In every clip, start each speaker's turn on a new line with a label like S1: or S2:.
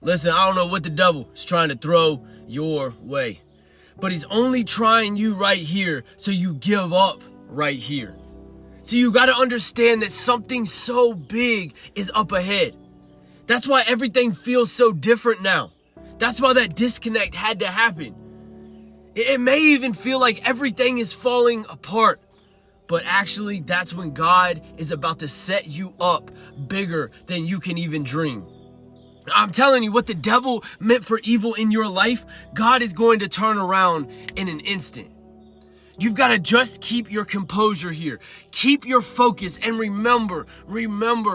S1: Listen, I don't know what the devil is trying to throw your way, but he's only trying you right here so you give up right here. So you got to understand that something so big is up ahead. That's why everything feels so different now. That's why that disconnect had to happen. It may even feel like everything is falling apart, but actually that's when God is about to set you up bigger than you can even dream. I'm telling you, what the devil meant for evil in your life, God is going to turn around in an instant. You've got to just keep your composure here. Keep your focus and remember,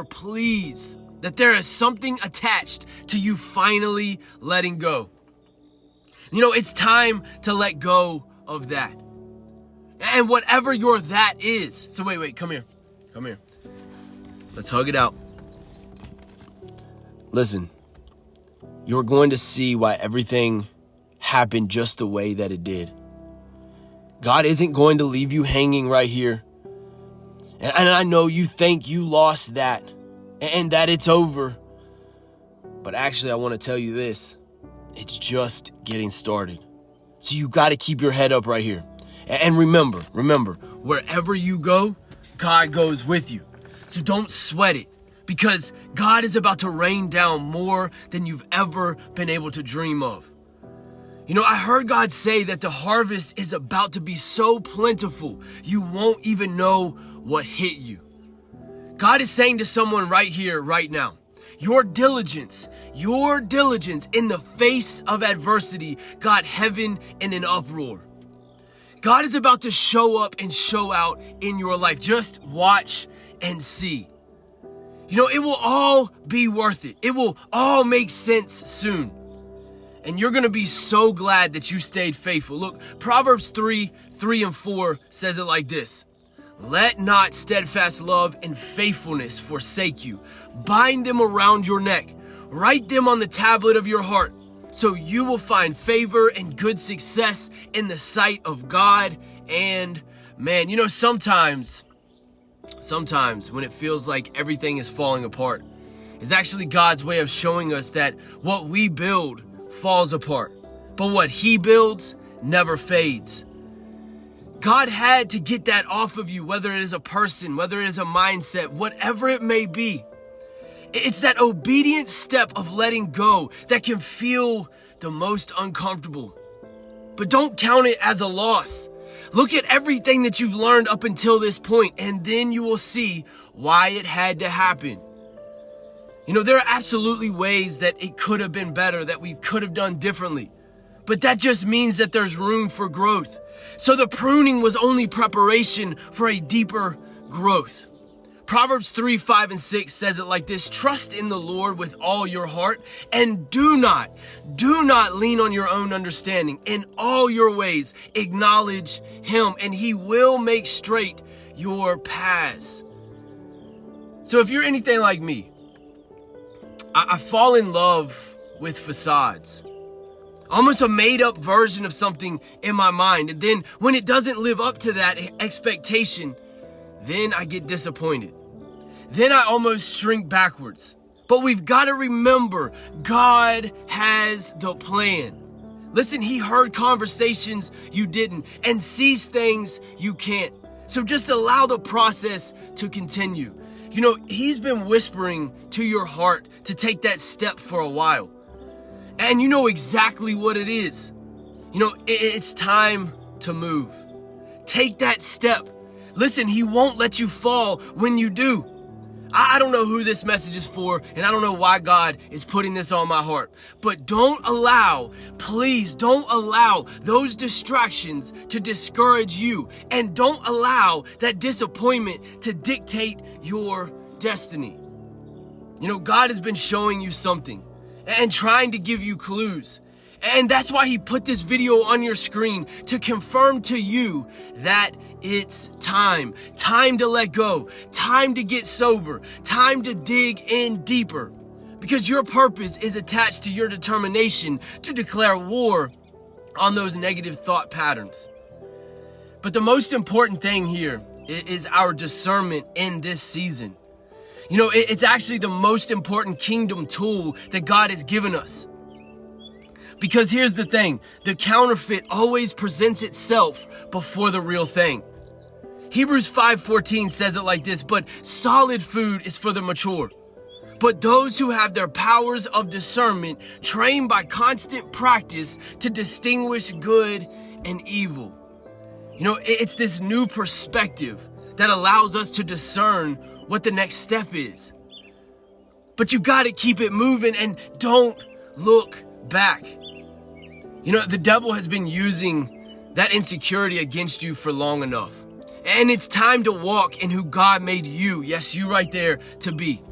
S1: please, that there is something attached to you finally letting go. You know, it's time to let go of that. And whatever your that is. So wait, come here. Let's hug it out. Listen, you're going to see why everything happened just the way that it did. God isn't going to leave you hanging right here. And I know you think you lost that and that it's over. But actually, I want to tell you this. It's just getting started. So you got to keep your head up right here. And remember, wherever you go, God goes with you. So don't sweat it, because God is about to rain down more than you've ever been able to dream of. You know, I heard God say that the harvest is about to be so plentiful, you won't even know what hit you. God is saying to someone right here, right now, your diligence in the face of adversity got heaven in an uproar. God is about to show up and show out in your life. Just watch and see. You know, it will all be worth it. It will all make sense soon. And you're going to be so glad that you stayed faithful. Look, Proverbs 3:3-4 says it like this. Let not steadfast love and faithfulness forsake you. Bind them around your neck. Write them on the tablet of your heart. So you will find favor and good success in the sight of God and man. You know, sometimes when it feels like everything is falling apart, it's actually God's way of showing us that what we build falls apart, but what he builds never fades. God had to get that off of you, whether it is a person, whether it is a mindset, whatever it may be. It's that obedient step of letting go that can feel the most uncomfortable. But don't count it as a loss. Look at everything that you've learned up until this point, and then you will see why it had to happen. You know, there are absolutely ways that it could have been better, that we could have done differently. But that just means that there's room for growth. So the pruning was only preparation for a deeper growth. Proverbs 3:5-6 says it like this. Trust in the Lord with all your heart and do not lean on your own understanding. In all your ways, acknowledge him and he will make straight your paths. So if you're anything like me, I fall in love with facades. Almost a made up version of something in my mind. And then when it doesn't live up to that expectation, then I get disappointed. Then I almost shrink backwards. But we've got to remember, God has the plan. Listen, he heard conversations you didn't and sees things you can't. So just allow the process to continue. You know, he's been whispering to your heart to take that step for a while. And you know exactly what it is. You know, it's time to move. Take that step. Listen, he won't let you fall when you do. I don't know who this message is for, and I don't know why God is putting this on my heart. But please don't allow those distractions to discourage you. And don't allow that disappointment to dictate your destiny. You know, God has been showing you something and trying to give you clues. And that's why he put this video on your screen to confirm to you that it's time to let go, time to get sober, time to dig in deeper, because your purpose is attached to your determination to declare war on those negative thought patterns. But the most important thing here is our discernment in this season. You know, it's actually the most important kingdom tool that God has given us. Because here's the thing, the counterfeit always presents itself before the real thing. Hebrews 5:14 says it like this, but solid food is for the mature. But those who have their powers of discernment trained by constant practice to distinguish good and evil. You know, it's this new perspective that allows us to discern what the next step is. But you got to keep it moving and don't look back. You know, the devil has been using that insecurity against you for long enough. And it's time to walk in who God made you, yes, you right there, to be.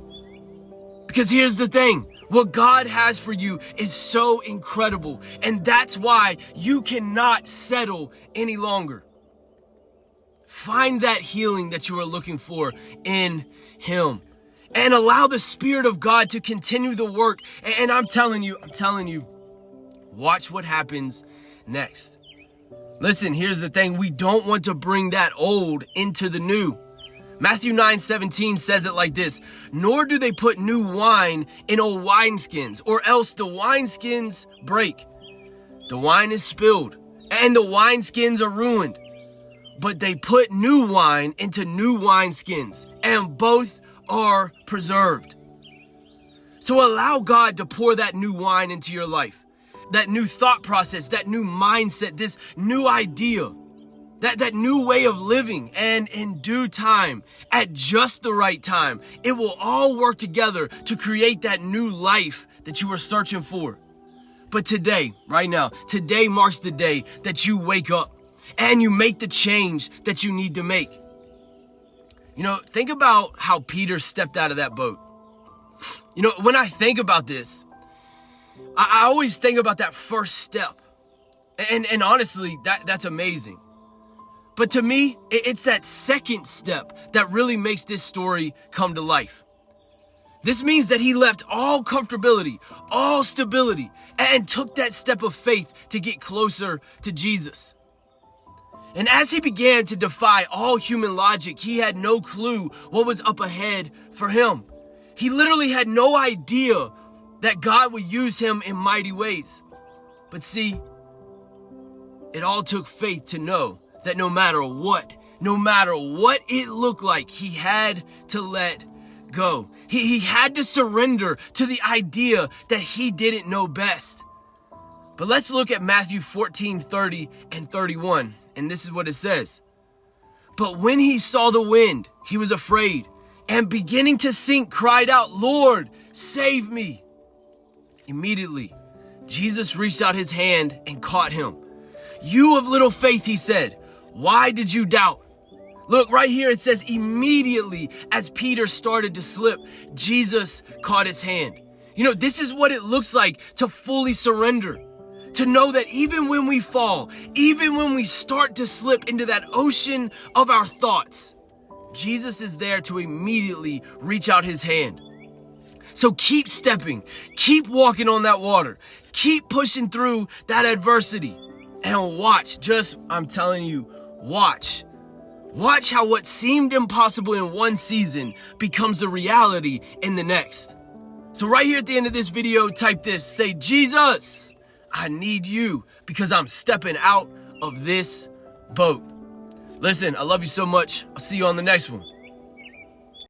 S1: Because here's the thing, what God has for you is so incredible. And that's why you cannot settle any longer. Find that healing that you are looking for in Him. And allow the Spirit of God to continue the work. And I'm telling you, watch what happens next. Listen, here's the thing. We don't want to bring that old into the new. Matthew 9:17 says it like this, nor do they put new wine in old wineskins, or else the wineskins break. The wine is spilled, and the wineskins are ruined. But they put new wine into new wineskins, and both are preserved. So allow God to pour that new wine into your life, that new thought process, that new mindset, this new idea, that new way of living. And in due time, at just the right time, it will all work together to create that new life that you are searching for. But today, right now, today marks the day that you wake up and you make the change that you need to make. You know, think about how Peter stepped out of that boat. You know, when I think about this, I always think about that first step. And honestly, that's amazing. But to me, it's that second step that really makes this story come to life. This means that he left all comfortability, all stability, and took that step of faith to get closer to Jesus. And as he began to defy all human logic, he had no clue what was up ahead for him. He literally had no idea that God would use him in mighty ways. But see, it all took faith to know that no matter what it looked like, he had to let go. He had to surrender to the idea that he didn't know best. But let's look at Matthew 14:30 and 31. And this is what it says. But when he saw the wind, he was afraid, and beginning to sink, cried out, Lord, save me. Immediately, Jesus reached out his hand and caught him. You of little faith, he said, why did you doubt? Look, right here it says immediately as Peter started to slip, Jesus caught his hand. You know, this is what it looks like to fully surrender. To know that even when we fall, even when we start to slip into that ocean of our thoughts, Jesus is there to immediately reach out his hand. So keep stepping, keep walking on that water, keep pushing through that adversity, and watch, I'm telling you, watch. Watch how what seemed impossible in one season becomes a reality in the next. So right here at the end of this video, type this, say, Jesus, I need you because I'm stepping out of this boat. Listen, I love you so much. I'll see you on the next one.